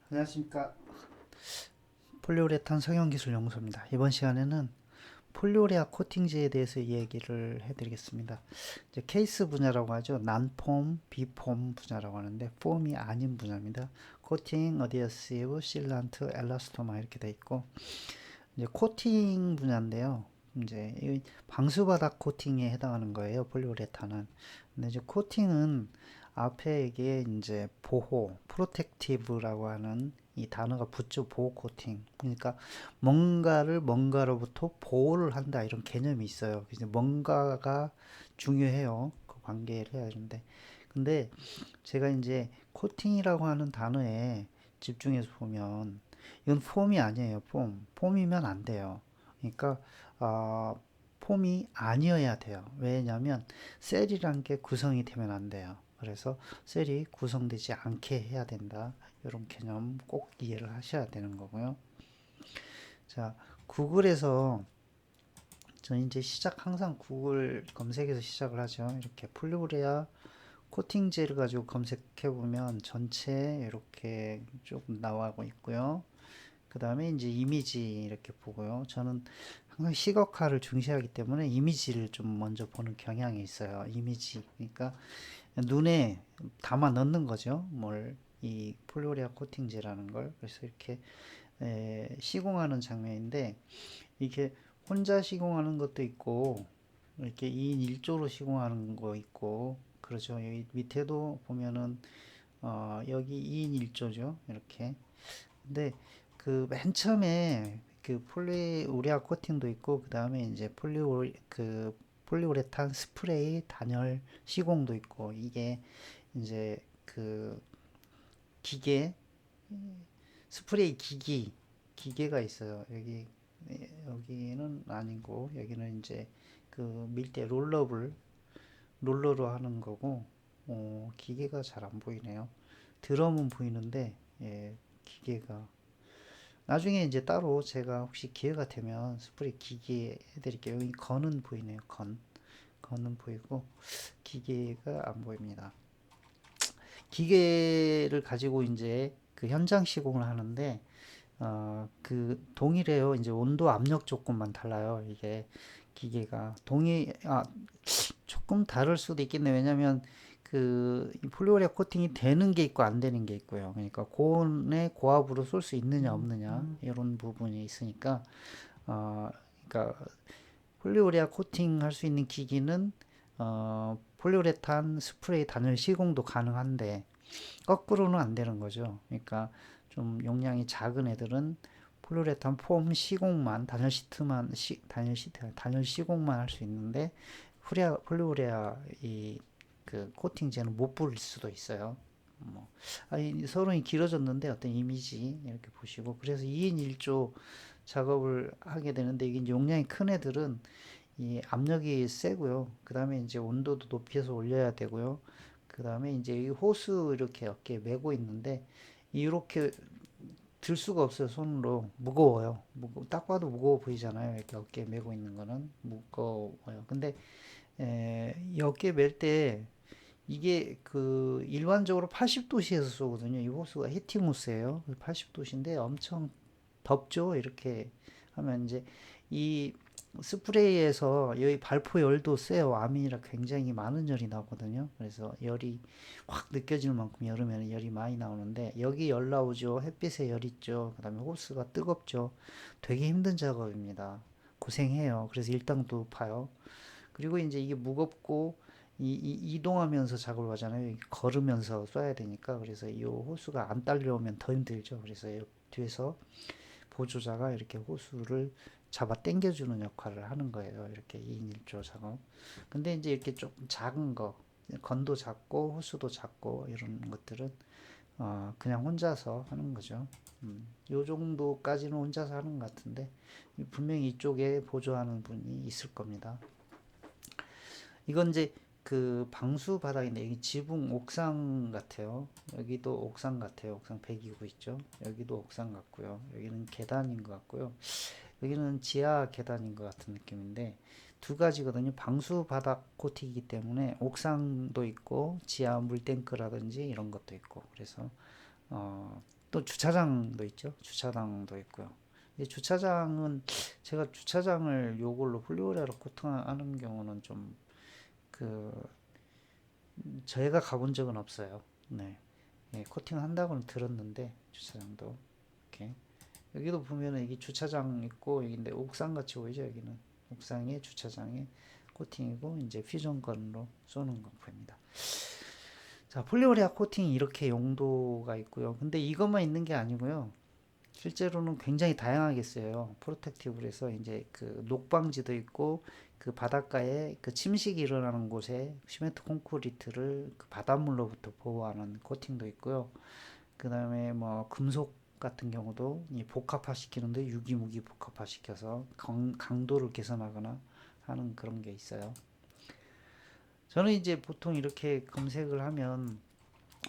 안녕하십니까. 폴리우레탄 성형기술연구소입니다. 이번 시간에는 폴리우레아 코팅제에 대해서 이야기를 해드리겠습니다. 이제 케이스 분야라고 하죠. 난폼, 비폼 분야라고 하는데 폼이 아닌 분야입니다. 코팅, 어디어시브, 실란트, 엘라스토마 이렇게 돼 있고 이제 코팅 분야인데요. 이제 이 방수바닥 코팅에 해당하는 거예요. 폴리우레탄은. 근데 이제 코팅은 앞에 이게 이제 보호, 프로텍티브라고 하는 이 단어가 붙죠. 보호 코팅. 그러니까 뭔가를 뭔가로부터 보호를 한다 이런 개념이 있어요. 이제 뭔가가 중요해요. 그 관계를 해야 되는데. 근데 제가 이제 코팅이라고 하는 단어에 집중해서 보면 이건 폼이 아니에요. 폼이면 안 돼요. 그러니까 폼이 아니어야 돼요. 왜냐하면 셀이란 게 구성이 되면 안 돼요. 그래서 셀이 구성되지 않게 해야 된다. 이런 개념 꼭 이해를 하셔야 되는 거고요. 자, 구글에서 저는 이제 항상 구글 검색에서 시작을 하죠. 이렇게 폴리우레아 코팅제를 가지고 검색해 보면 전체 이렇게 조금 나와고 있고요. 그 다음에 이제 이미지 이렇게 보고요. 저는 항상 시각화를 중시하기 때문에 이미지를 좀 먼저 보는 경향이 있어요. 이미지. 그러니까 눈에 담아 넣는 거죠. 이 폴리우레아 코팅제라는 걸. 그래서 이렇게 시공하는 장면인데 이게 혼자 시공하는 것도 있고 이렇게 2인 1조로 시공하는 거 있고 그렇죠. 여기 밑에도 보면은 여기 2인 1조죠. 이렇게. 근데 그 맨 처음에 그 폴리우레아 코팅도 있고 그 다음에 이제 폴리우레탄 스프레이 단열 시공도 있고 이게 이제 그 기계 스프레이 기계가 있어요. 여기는 아니고 여기는 이제 그 밀대 롤러로 하는 거고 기계가 잘 안 보이네요. 드럼은 보이는데 예, 기계가 나중에 이제 따로 제가 혹시 기회가 되면 스프레이 기계 해드릴게요. 여기 건은 보이네요. 건은 보이고 기계가 안 보입니다. 기계를 가지고 이제 그 현장 시공을 하는데 그 동일해요. 이제 온도 압력 조건만 달라요. 이게 기계가 조금 다를 수도 있겠네요. 왜냐면 이 폴리오레아 코팅이 되는 게 있고 안 되는 게 있고요. 그러니까 고온에 고압으로 쏠 수 있느냐 없느냐 이런 부분이 있으니까 어, 그러니까 폴리우레아 코팅 할 수 있는 기기는 폴리우레탄 스프레이 단열 시공도 가능한데 거꾸로는 안 되는 거죠. 그러니까 좀 용량이 작은 애들은 폴리우레탄 폼 시공만 단열 시공만 할 수 있는데 폴리우레아 그 코팅제는 못 부릴 수도 있어요. 서론이 길어졌는데 어떤 이미지 이렇게 보시고 그래서 2인 1조 작업을 하게 되는데 이게 용량이 큰 애들은 이 압력이 세고요. 그 다음에 이제 온도도 높여서 올려야 되고요. 그 다음에 이제 이 호스 이렇게 어깨에 메고 있는데 이렇게 들 수가 없어요. 손으로 무거워요. 딱 봐도 무거워 보이잖아요. 이렇게 어깨에 메고 있는 거는 무거워요. 근데 이 어깨에 멜 때 이게 그 일반적으로 80도씨에서 쏘거든요. 이 호스가 히팅 호스예요. 80도씨인데 엄청 덥죠. 이렇게 하면 이제 이 스프레이에서 여기 발포 열도 세요. 암이라 굉장히 많은 열이 나거든요. 그래서 열이 확 느껴질 만큼 여름에는 열이 많이 나오는데 여기 열 나오죠. 햇빛에 열 있죠. 그다음에 호스가 뜨겁죠. 되게 힘든 작업입니다. 고생해요. 그래서 일당도 높아요. 그리고 이제 이게 무겁고 이동하면서 작업을 하잖아요. 걸으면서 쏴야 되니까 그래서 이 호수가 안 딸려오면 더 힘들죠. 그래서 뒤에서 보조자가 이렇게 호수를 잡아 당겨주는 역할을 하는 거예요. 이렇게 2인 1조 작업. 근데 이제 이렇게 조금 작은 거, 건도 작고 호수도 작고 이런 것들은 그냥 혼자서 하는 거죠. 요 정도까지는 혼자서 하는 것 같은데 분명히 이쪽에 보조하는 분이 있을 겁니다. 이건 이제 그 방수 바닥인데 여기 지붕 옥상 같아요. 여기도 옥상 같아요. 옥상 배기구 있죠. 여기도 옥상 같고요. 여기는 계단인 것 같고요. 여기는 지하 계단인 것 같은 느낌인데 두 가지거든요. 방수 바닥 코팅이기 때문에 옥상도 있고 지하 물탱크라든지 이런 것도 있고 그래서 또 주차장도 있죠. 주차장도 있고요. 이 주차장은 제가 주차장을 요걸로 폴리오레로 코팅하는 경우는 좀 그 저희가 가본 적은 없어요. 네. 예, 코팅한다고는 들었는데 주차장도 이렇게 여기도 보면은 여기 주차장 있고 여기인데 옥상 같이 보이죠. 여기는 옥상에 주차장에 코팅이고 이제 퓨전건으로 쏘는 겁니다. 자, 폴리우레아 코팅이 이렇게 용도가 있고요. 근데 이것만 있는 게 아니고요. 실제로는 굉장히 다양하게 쓰여요. 프로텍티브에서 이제 그 녹방지도 있고 그 바닷가에 그 침식이 일어나는 곳에 시멘트 콘크리트를 그 바닷물로부터 보호하는 코팅도 있고요. 그 다음에 뭐 금속 같은 경우도 이 복합화 시키는데 유기무기 복합화 시켜서 강도를 개선하거나 하는 그런 게 있어요. 저는 이제 보통 이렇게 검색을 하면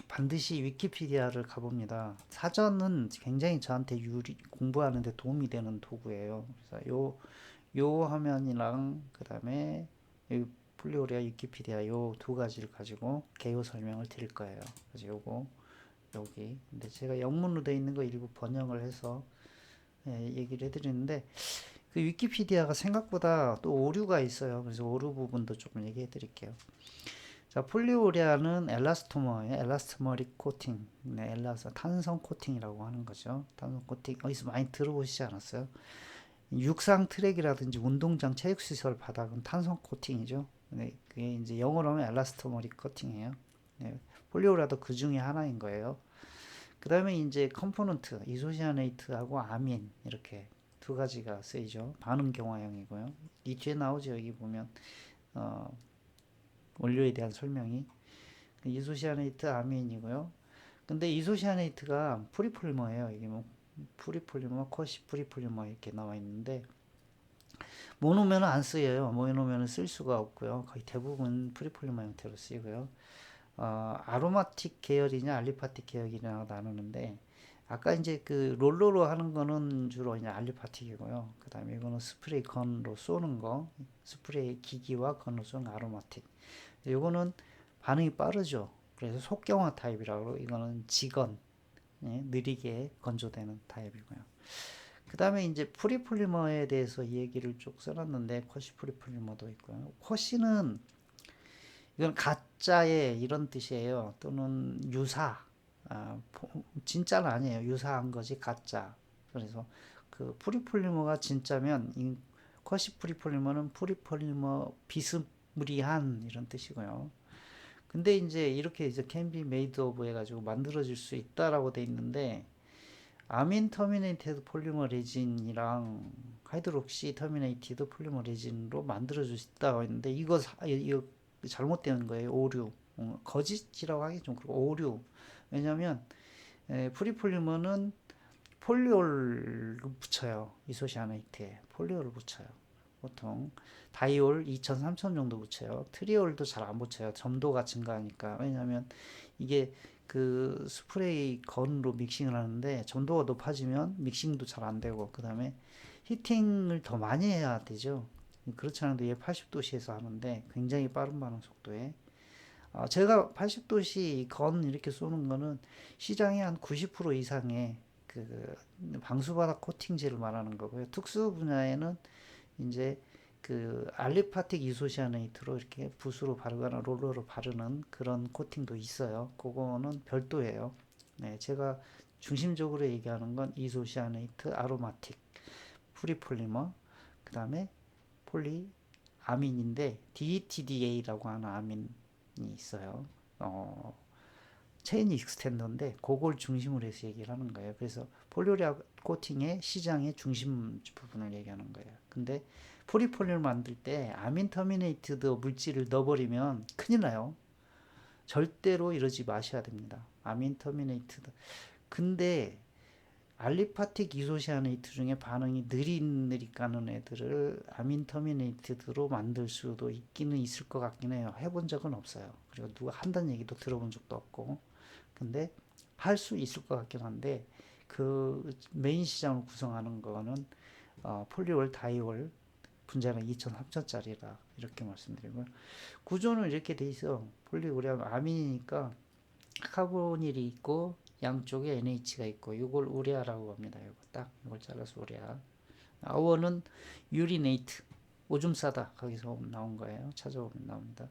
반드시 위키피디아를 가봅니다. 사전은 굉장히 저한테 공부하는 데 도움이 되는 도구예요. 그래서 요 화면이랑 그 다음에 폴리오리아 위키피디아 요 두 가지를 가지고 개요 설명을 드릴 거예요. 그래서 요거 여기 근데 제가 영문으로 되어 있는 거 일부 번역을 해서 얘기를 해드리는데 그 위키피디아가 생각보다 또 오류가 있어요. 그래서 오류 부분도 조금 얘기해 드릴게요. 자, 폴리우레아는 엘라스토머예요. 엘라스토머릭 코팅. 네, 탄성 코팅이라고 하는 거죠. 탄성 코팅 어디서 많이 들어보시지 않았어요? 육상 트랙이라든지 운동장 체육시설 바닥은 탄성 코팅이죠. 네, 그게 이제 영어로 하면 엘라스토머릭 코팅이에요. 네, 폴리우레아도 그 중에 하나인 거예요. 그 다음에 이제 컴포넌트, 이소시아네이트하고 아민 이렇게 두 가지가 쓰이죠. 반응 경화형이고요. 이 뒤에 나오죠. 여기 보면 어, 원료에 대한 설명이 이소시아네이트 아민이고요. 근데 이소시아네이트가 프리폴리머예요. 이게 뭐 프리폴리머, 컷이 프리폴리머 이렇게 나와 있는데 모노면은 안 쓰여요. 모노면은 쓸 수가 없고요. 거의 대부분 프리폴리머 형태로 쓰이고요. 아로마틱 계열이냐 알리파틱 계열이냐 나누는데 아까 이제 그 롤러로 하는 거는 주로 이제 알리파틱이고요. 그 다음에 이거는 스프레이 건으로 쏘는 거, 스프레이 기기와 건으로 쏘는 아로마틱. 이거는 반응이 빠르죠. 그래서 속경화 타입이라고 이거는 지건, 예, 느리게 건조되는 타입이고요. 그 다음에 이제 프리폴리머에 대해서 얘기를 쭉 써놨는데 쿼시 프리폴리머도 있고요. 쿼시는 이건 가짜의 이런 뜻이에요. 또는 유사. 진짜는 아니에요. 유사한 것이 가짜. 그래서 그 프리폴리머가 진짜면 이 쿼시 프리폴리머는 프리폴리머 비스무리한 이런 뜻이고요. 근데 이제 이렇게 이제 can be made of 해가지고 만들어질 수 있다라고 돼 있는데 아민 터미네이티드 폴리머 레진이랑 하이드록시 터미네이티드 폴리머 레진으로 만들어질 수 있다고 했는데 이거 잘못되는 거예요. 오류. 거짓이라고 하기 좀 그렇고 오류. 왜냐하면 프리폴리머는 폴리올을 붙여요. 이소시아네이트에 폴리올을 붙여요. 보통 다이올 2000, 3000 정도 붙여요. 트리올도 잘 안 붙여요. 점도가 증가하니까. 왜냐하면 이게 그 스프레이 건으로 믹싱을 하는데 점도가 높아지면 믹싱도 잘 안 되고 그 다음에 히팅을 더 많이 해야 되죠. 그렇지 않아도 얘 80도씨에서 하는데 굉장히 빠른 반응 속도에 제가 80도씨 건 이렇게 쏘는 거는 시장의 한 90% 이상의 그 방수바닥 코팅제를 말하는 거고요. 특수 분야에는 이제 그 알리파틱 이소시아네이트로 이렇게 붓으로 바르거나 롤러로 바르는 그런 코팅도 있어요. 그거는 별도예요. 네, 제가 중심적으로 얘기하는 건 이소시아네이트, 아로마틱, 프리폴리머, 그 다음에 폴리아민인데 DTDA라고 하는 아민이 있어요. 체인 익스텐더인데 그걸 중심으로 해서 얘기를 하는 거예요. 그래서 폴리오리아 코팅의 시장의 중심 부분을 얘기하는 거예요. 근데 프리폴리를 만들 때 아민 터미네이트드 물질을 넣어버리면 큰일 나요. 절대로 이러지 마셔야 됩니다. 아민 터미네이트드. 근데 알리파틱 이소시아네이트 중에 반응이 느릿느릿 가는 애들을 아민 터미네이트드로 만들 수도 있기는 있을 것 같긴 해요. 해본 적은 없어요. 그리고 누가 한다는 얘기도 들어본 적도 없고. 근데 할 수 있을 것 같긴 한데 그 메인 시장을 구성하는 거는 폴리올, 다이올 분자가 2천, 3천짜리라 이렇게 말씀드리고요. 구조는 이렇게 돼 있어. 폴리우레아 아민이니까 카보닐이 있고 양쪽에 NH가 있고 이걸 우레아라고 합니다. 이거 딱 이걸 잘라서 우레아. 아워는 유리네이트, 오줌 싸다 거기서 나온 거예요. 찾아보면 나옵니다.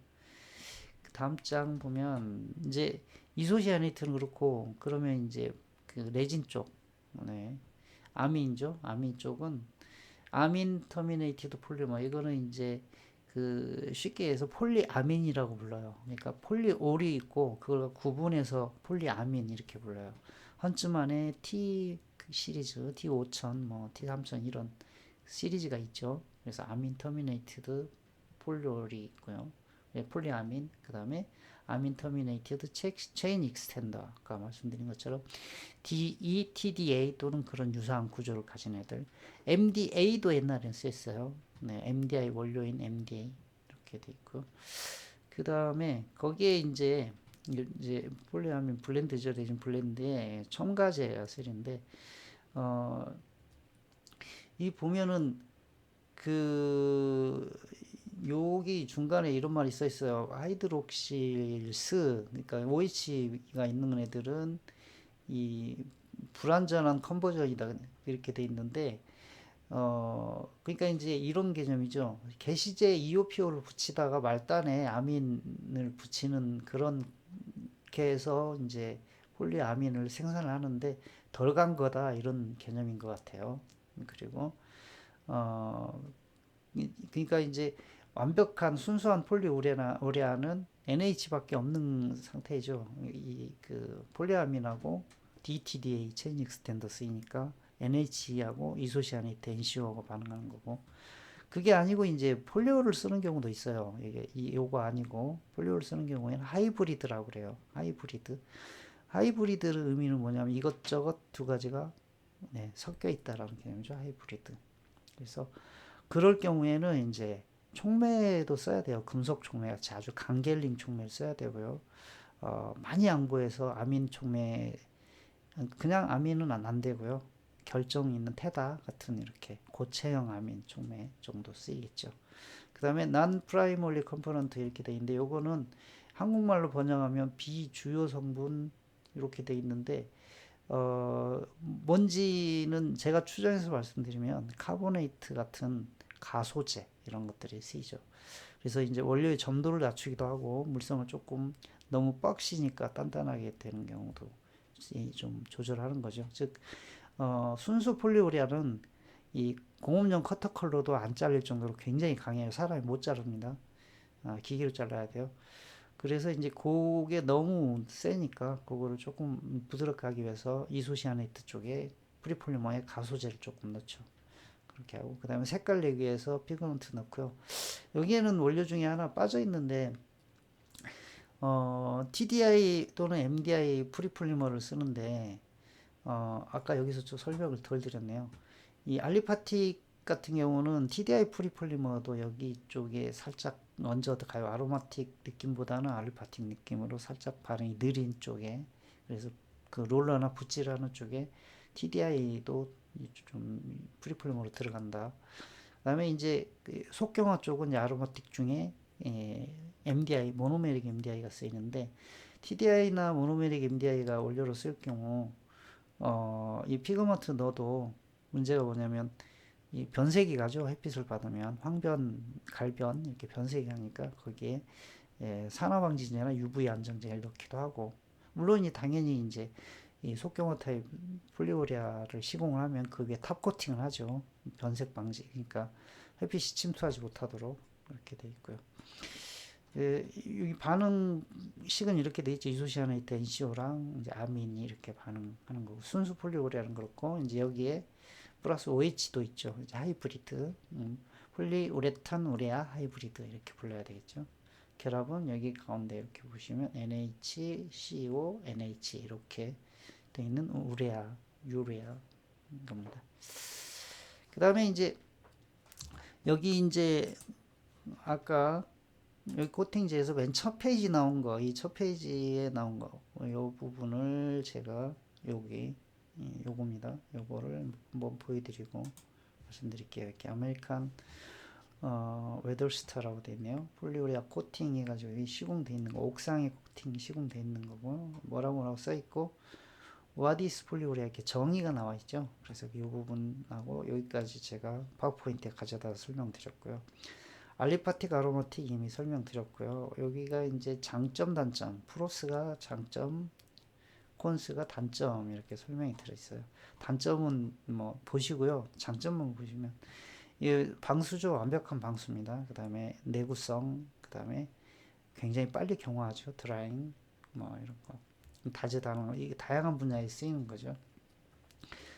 다음 장 보면 이제 이소시아네이트는 그렇고 그러면 이제 그 레진 쪽, 네. 아민이죠. 아민 쪽은 아민 터미네이티드 폴리머 이거는 이제 그 쉽게 해서 폴리아민이라고 불러요. 그러니까 폴리올이 있고 그걸 구분해서 폴리아민 이렇게 불러요. 헌츠만의 T 시리즈, T5000, 뭐 T3000 이런 시리즈가 있죠. 그래서 아민 터미네이티드 폴리올이 있고요. 폴리아민, 그 다음에 아민 터미네이티드 체인 익스텐더, 아까 말씀드린 것처럼 DE, TDA 또는 그런 유사한 구조를 가진 애들. MDA도 옛날엔 쓰였어요. 네, MDI 원료인 MDA 이렇게 돼 있고, 그 다음에 거기에 이제 폴리아민 블렌드죠, 레진 블렌드에 첨가제가 쓰는데 이 보면은 그 여기 중간에 이런 말이 써 있어요. 하이드록실스, 그러니까 OH가 있는 애들은 이 불완전한 컨버전이다 이렇게 돼 있는데 그러니까 이제 이런 개념이죠. 게시제 EOPO를 붙이다가 말단에 아민을 붙이는 그런 게 해서 이제 폴리아민을 생산을 하는데 덜 간 거다 이런 개념인 것 같아요. 그리고 어 그러니까 이제 완벽한 순수한 폴리우레아는 NH밖에 없는 상태죠. 이 그 폴리아민하고 DTDA 체인 익스텐더 쓰이니까 NH하고 이소시아네이트 NCO가 반응하는 거고 그게 아니고 이제 폴리오를 쓰는 경우도 있어요. 이게 요거 아니고 폴리오를 쓰는 경우에는 하이브리드라고 그래요. 하이브리드. 하이브리드의 의미는 뭐냐면 이것저것 두 가지가 네, 섞여 있다라는 개념이죠. 하이브리드. 그래서 그럴 경우에는 이제 촉매도 써야 돼요. 금속 촉매 같이 아주 강겔링 촉매를 써야 되고요. 많이 양보해서 아민 촉매, 그냥 아민은 안 되고요. 결정 있는 테다 같은 이렇게 고체형 아민 촉매 정도 쓰이겠죠. 그 다음에 난 프라이머리 컴포넌트 이렇게 돼 있는데 요거는 한국말로 번역하면 비주요 성분 이렇게 돼 있는데 뭔지는 제가 추정해서 말씀드리면 카보네이트 같은 가소제 이런 것들이 쓰이죠. 그래서 이제 원료의 점도를 낮추기도 하고 물성을 조금 너무 뻑시니까 단단하게 되는 경우도 좀 조절하는 거죠. 즉 순수 폴리우레아는 이 공업용 커터 컬러도 안 잘릴 정도로 굉장히 강해요. 사람이 못 자릅니다. 기계로 잘라야 돼요. 그래서 이제 그게 너무 세니까 그거를 조금 부드럽게 하기 위해서 이소시아네이트 쪽에 프리폴리머에 가소제를 조금 넣죠. 그렇게 하고 그 다음에 색깔 내기 위해서 피그먼트 넣고요. 여기에는 원료 중에 하나 빠져 있는데 TDI 또는 MDI 프리폴리머를 쓰는데 아까 여기서 좀 설명을 덜 드렸네요. 이 알리파틱 같은 경우는 TDI 프리폴리머도 여기 쪽에 살짝 얹어 가요. 아로마틱 느낌보다는 알리파틱 느낌으로 살짝 반응이 느린 쪽에. 그래서 그 롤러나 붓질하는 쪽에 TDI도 좀 프리폴리머로 들어간다. 그다음에 이제 그 속경화 쪽은 아로마틱 중에 MDI, 모노메릭 MDI가 쓰이는데 TDI나 모노메릭 MDI가 원료로 쓸 경우 이 피그먼트 넣어도 문제가 뭐냐면 이 변색이 가죠. 햇빛을 받으면 황변, 갈변 이렇게 변색이 가니까 거기에 산화방지제나 UV 안정제를 넣기도 하고 물론 당연히 이제 이 속경화 타입 폴리오레아를 시공을 하면 그 위에 탑 코팅을 하죠. 변색 방지. 그러니까 햇빛이 침투하지 못하도록 이렇게 돼 있고요. 이 반응식은 이렇게 돼 있죠. 이소시아네이트 NCO랑 이제 아민이 이렇게 반응하는 거고 순수 폴리오레아는 그렇고 이제 여기에 플러스 OH도 있죠. 이제 하이브리드, 폴리우레탄 우레아 하이브리드 이렇게 불러야 되겠죠. 결합은 여기 가운데 이렇게 보시면 NHCO, NH 이렇게 돼 있는 우레아, 유레아 겁니다. 그 다음에 이제 여기 이제 아까 여기 코팅제에서 맨 첫 페이지 나온 거, 이 첫 페이지에 나온 거, 이 부분을 제가 여기 요겁니다. 요거를 한번 보여드리고 말씀드릴게요. 이렇게 아메리칸 웨더스타라고 되어 있네요. 폴리우레아 코팅 해가지고 시공되어 있는 거, 옥상에 코팅 시공되어 있는 거고 뭐라고 써 있고 와디스 폴리우레아 이렇게 정의가 나와 있죠. 그래서 이 부분하고 여기까지 제가 파워포인트에 가져다 설명드렸고요. 알리파틱 아로마틱 이미 설명드렸고요. 여기가 이제 장점 단점, 프로스가 장점, 콘스가 단점 이렇게 설명이 들어있어요. 단점은 뭐 보시고요. 장점만 보시면 이 방수죠. 완벽한 방수입니다. 그 다음에 내구성, 그 다음에 굉장히 빨리 경화하죠. 드라잉 뭐 이런 거 다재다능한 이게 다양한 분야에 쓰이는 거죠.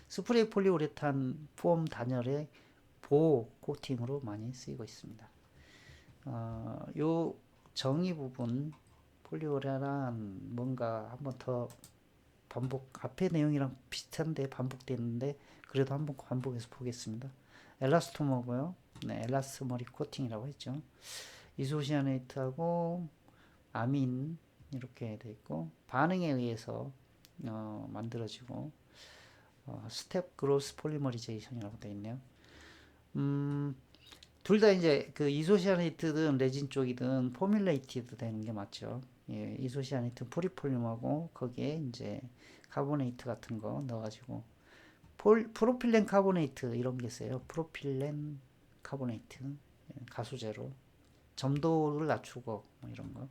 스프레이 폴리우레탄 폼 단열의 보호 코팅으로 많이 쓰이고 있습니다. 요 정의 부분 폴리우레탄 뭔가 한번 더 반복 앞에 내용이랑 비슷한데 반복되는데 그래도 한번 반복해서 보겠습니다. 엘라스토머고요. 네, 엘라스토머리 코팅이라고 했죠. 이소시아네이트하고 아민 이렇게 돼 있고 반응에 의해서 만들어지고 스텝 그로스 폴리머리제이션이라고 돼 있네요. 둘 다 이제 그 이소시아네이트든 레진 쪽이든 포뮬레이티드 되는 게 맞죠. 예, 이소시아네이트 프리폴리머고 거기에 이제 카보네이트 같은 거 넣어가지고 프로필렌 카보네이트 이런 게 있어요. 프로필렌 카보네이트 가수제로 점도를 낮추고 뭐 이런 거.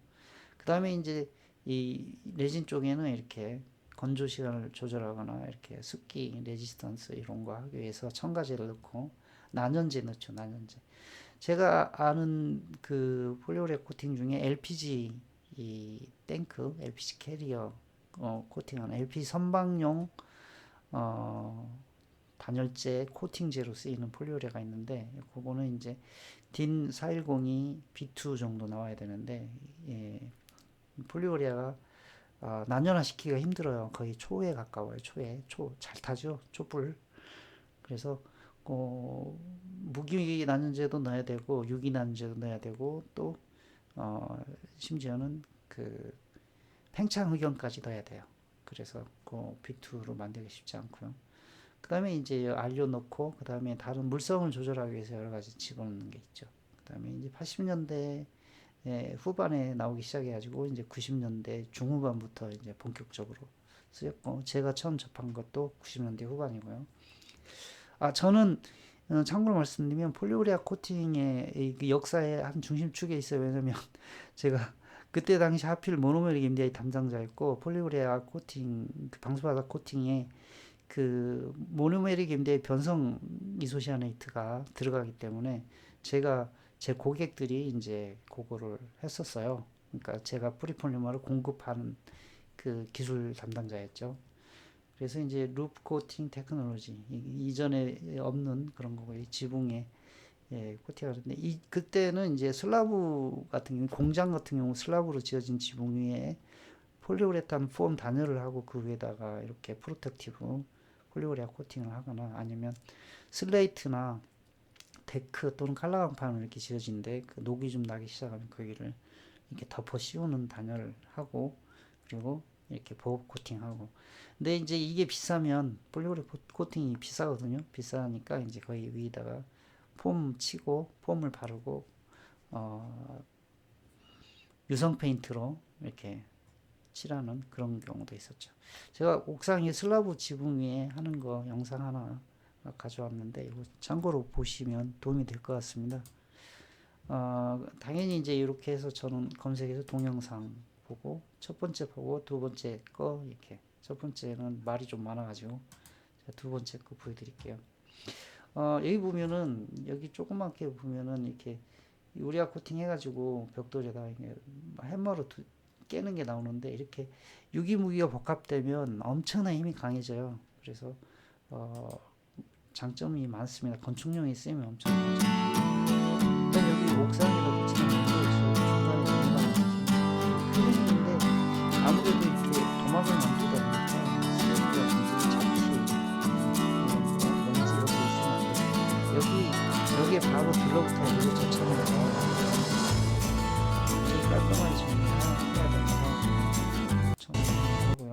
그 다음에 이제 이 레진 쪽에는 이렇게 건조 시간을 조절하거나 이렇게 습기 레지스턴스 이런 거 하기 위해서 첨가제를 넣고 난연제 넣죠. 난연제. 제가 아는 그 폴리오레 코팅 중에 LPG 이 탱크, LPG 캐리어 코팅하는 LPG 선박용 단열재 코팅제로 쓰이는 폴리오레가 있는데 그거는 이제 딘 410이 B2 정도 나와야 되는데 예, 폴리오레가 난연화 시키기가 힘들어요. 거의 초에 가까워요. 초에 초 잘 타죠. 촛불. 그래서 무기 난연제도 넣어야 되고 유기 난연제도 넣어야 되고 또 심지어는 그 팽창 흑연까지 넣어야 돼요. 그래서 그 B2로 만들기 쉽지 않고요. 그 다음에 이제 알료 넣고 그 다음에 다른 물성을 조절하기 위해서 여러 가지 집어넣는 게 있죠. 그 다음에 이제 80년대 후반에 나오기 시작해가지고 이제 90년대 중후반부터 이제 본격적으로 쓰였고 제가 처음 접한 것도 90년대 후반이고요. 저는 참고로 말씀드리면 폴리우레아 코팅의 그 역사의 한 중심축에 있어요. 왜냐면 제가 그때 당시 하필 모노메릭 MDI 담당자였고 폴리우레아 코팅 그 방수바닥 코팅에 그 모노메릭 MDI 변성 이소시아네이트가 들어가기 때문에 제가 제 고객들이 이제 그거를 했었어요. 그러니까 제가 프리폴리머를 공급하는 그 기술 담당자였죠. 그래서 이제 루프 코팅 테크놀로지 이전에 없는 그런 거고요. 지붕에 코팅하는데 그때는 이제 슬라브 같은 경우 공장 같은 경우 슬라브로 지어진 지붕 위에 폴리우레탄 폼 단열을 하고 그 위에다가 이렇게 프로텍티브 폴리우레아 코팅을 하거나 아니면 슬레이트나 데크 또는 칼라강판을 이렇게 지어진데 그 녹이 좀 나기 시작하면 거기를 이렇게 덮어 씌우는 단열을 하고 그리고 이렇게 보호 코팅하고 근데 이제 이게 비싸면 폴리우레 코팅이 비싸거든요. 비싸니까 이제 거의 위에다가 폼 치고 폼을 바르고 유성 페인트로 이렇게 칠하는 그런 경우도 있었죠. 제가 옥상에 슬라브 지붕 위에 하는 거 영상 하나 가져왔는데 이거 참고로 보시면 도움이 될 것 같습니다. 당연히 이제 이렇게 해서 저는 검색해서 동영상 보고 첫 번째 보고 두 번째 거 이렇게 첫 번째는 말이 좀 많아가지고 제가 두 번째 거 보여드릴게요. 여기 보면은 여기 조그맣게 보면은 이렇게 유리아 코팅 해가지고 벽돌에다 해머로 깨는 게 나오는데 이렇게 유기무기가 복합되면 엄청난 힘이 강해져요. 그래서 장점이 많습니다. 건축용에 쓰이면 엄청 강해져요. 일단 여기 옥상에다 붙이는 것도 있어요. 중간에 공간이 있어요. 큰 힘인데 아무래도 이렇게 도막을 만들다 보니까 쓰레기가 굉장히 참치 이런 거 먼지 이런 거 있으면 안 돼요. 여기에 바로 들러붙어 있는 저처럼 되게 깔끔하게 정리해야 돼서 정리하고요.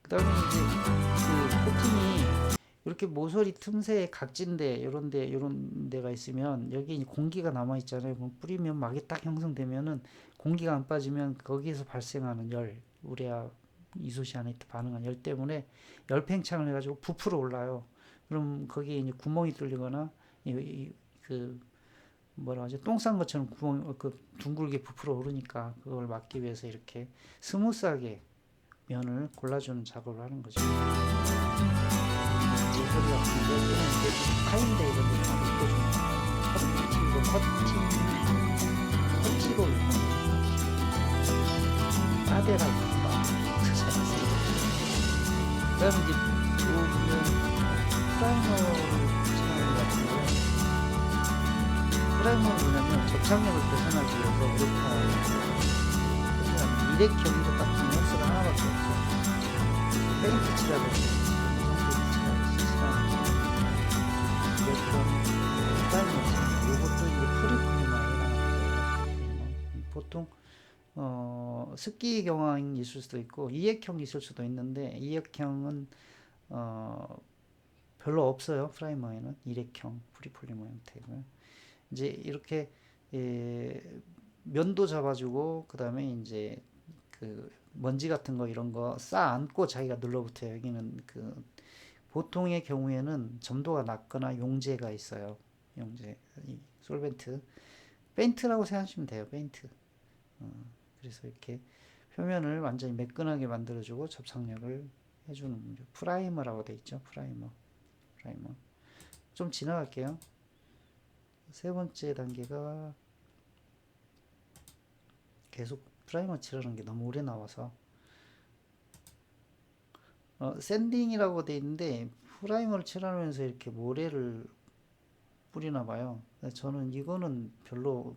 그 다음에 이제 그 코팅이 이렇게 모서리 틈새에 각진데 이런 데가 있으면 여기 공기가 남아 있잖아요. 뿌리면 막이 딱 형성되면은 공기가 안 빠지면 거기에서 발생하는 열, 우레아 이소시아네이트 반응한 열 때문에 열 팽창을 해가지고 부풀어 올라요. 그럼 거기에 이제 구멍이 뚫리거나 그 뭐라 하지, 똥 싼 것처럼 구멍 그 둥글게 부풀어 오르니까 그걸 막기 위해서 이렇게 스무스하게 면을 골라주는 작업을 하는 거죠. 제소리 같은데 또는 이제 타임대 이런 데다 묶어주는 커티로 빠데라고 그다음에 이제 또 보면 프라이머를 칠하는 것 같은데, 프라이머는 뭐냐면 접착력을 개선하기 위해서 이렇게 일회형 이것 같은 홈스가 하나밖에 없죠. 페인트 칠하듯이 이렇게 프라이머입니다. 이것도 이제 프리폴리머에 해당하고요. 보통 습기 경향이 있을 수도 있고 이액형이 있을 수도 있는데, 이액형은 별로 없어요. 프라이머에는 일액형 프리폴리머 형태고요. 이제 이렇게 면도 잡아주고, 그 다음에 이제 그 먼지 같은 거 이런 거 쌓아 안고 자기가 눌러붙어요. 여기는 그 보통의 경우에는 점도가 낮거나 용제가 있어요. 용제, 솔벤트, 페인트라고 생각하시면 돼요. 페인트. 그래서 이렇게 표면을 완전히 매끈하게 만들어주고 접착력을 해주는 프라이머라고 돼 있죠. 프라이머. 좀 지나갈게요. 세 번째 단계가 계속 프라이머 칠하는 게 너무 오래 나와서 샌딩이라고 돼 있는데 프라이머를 칠하면서 이렇게 모래를 뿌리나 봐요. 저는 이거는 별로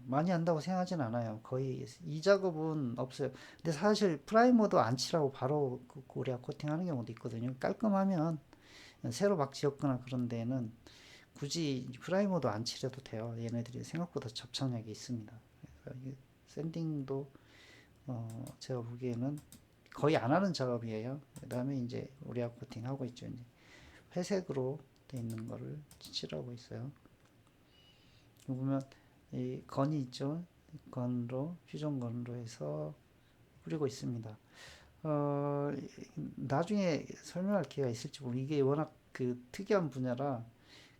많이 한다고 생각하진 않아요. 거의 이 작업은 없어요. 근데 사실 프라이머도 안 칠하고 바로 그 고리아 코팅하는 경우도 있거든요. 깔끔하면 새로 막 지었거나 그런 데는 굳이 프라이머도 안 칠해도 돼요. 얘네들이 생각보다 접착력이 있습니다. 그래서 샌딩도 제가 보기에는 거의 안 하는 작업이에요. 그 다음에 이제 오리아 코팅 하고 있죠. 이제 회색으로 돼 있는 거를 칠하고 있어요. 보면 이 건이 있죠. 건으로, 퓨전건으로 해서 뿌리고 있습니다. 나중에 설명할 기회가 있을지 모르겠어요. 이게 워낙 그 특이한 분야라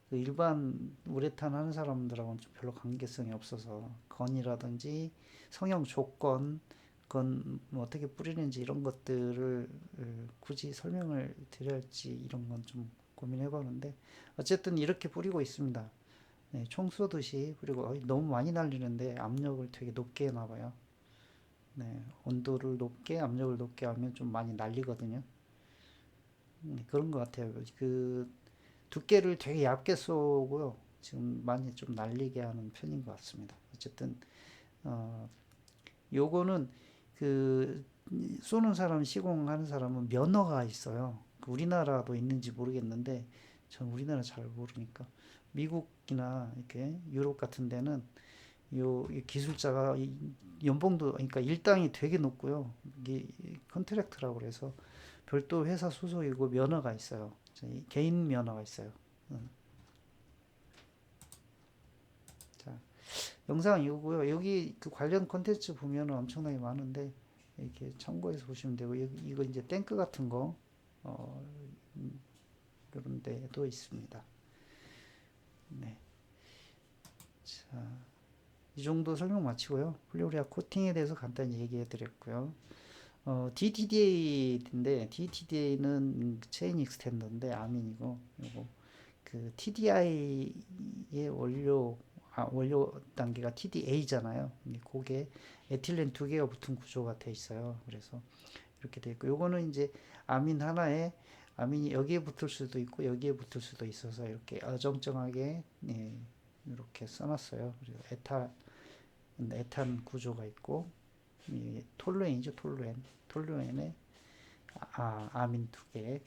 그 일반 우레탄 하는 사람들하고는 좀 별로 관계성이 없어서 건이라든지 성형 조건, 건 뭐 어떻게 뿌리는지 이런 것들을 굳이 설명을 드려야 할지 이런 건 좀 고민해 보는데, 어쨌든 이렇게 뿌리고 있습니다. 네, 총 쏘듯이. 그리고 너무 많이 날리는데 압력을 되게 높게 해놔봐요. 네, 온도를 높게, 압력을 높게 하면 좀 많이 날리거든요. 그런 것 같아요. 그 두께를 되게 얇게 쏘고요. 지금 많이 좀 날리게 하는 편인 것 같습니다. 어쨌든 요거는 그 쏘는 사람, 시공하는 사람은 면허가 있어요. 우리나라도 있는지 모르겠는데 전 우리나라 잘 모르니까 미국이나 이렇게 유럽 같은 데는 요 기술자가 연봉도, 그러니까 일당이 되게 높고요. 이게 컨트랙트라고 그래서 별도 회사 소속이고 면허가 있어요. 개인 면허가 있어요. 자, 영상 이거고요. 여기 그 관련 콘텐츠 보면은 엄청나게 많은데 이렇게 참고해서 보시면 되고, 이거 이제 탱크 같은 거 이런 데도 있습니다. 네. 자, 이 정도 설명 마치고요. 플로리아 코팅에 대해서 간단히 얘기해 드렸고요. DTDA인데, DTDA는 체인 익스텐더인데 아민이고, 요거 그 TDI의 원료 단계가 TDA잖아요. 그게 에틸렌 두 개가 붙은 구조가 돼 있어요. 그래서 이렇게 돼 있고, 요거는 이제 아민 하나에 아민이 여기에 붙을 수도 있고 여기에 붙을 수도 있어서 이렇게 어정쩡하게 이렇게 써놨어요. 그리고 에탄 구조가 있고, 톨루엔이죠. 톨루엔에 아민 두 개,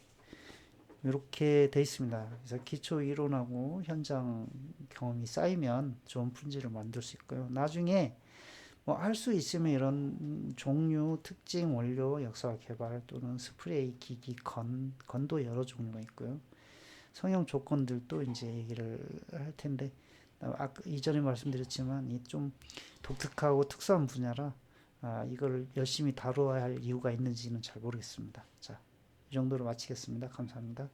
이렇게 돼 있습니다. 그래서 기초 이론하고 현장 경험이 쌓이면 좋은 품질을 만들 수 있고요. 나중에 뭐 할 수 있으면 이런 종류, 특징, 원료, 역사 개발 또는 스프레이 기기, 건도 여러 종류가 있고요. 성형 조건들도 이제 얘기를 할 텐데, 아까 이전에 말씀드렸지만 이 좀 독특하고 특수한 분야라 이걸 열심히 다루어야 할 이유가 있는지는 잘 모르겠습니다. 자, 이 정도로 마치겠습니다. 감사합니다.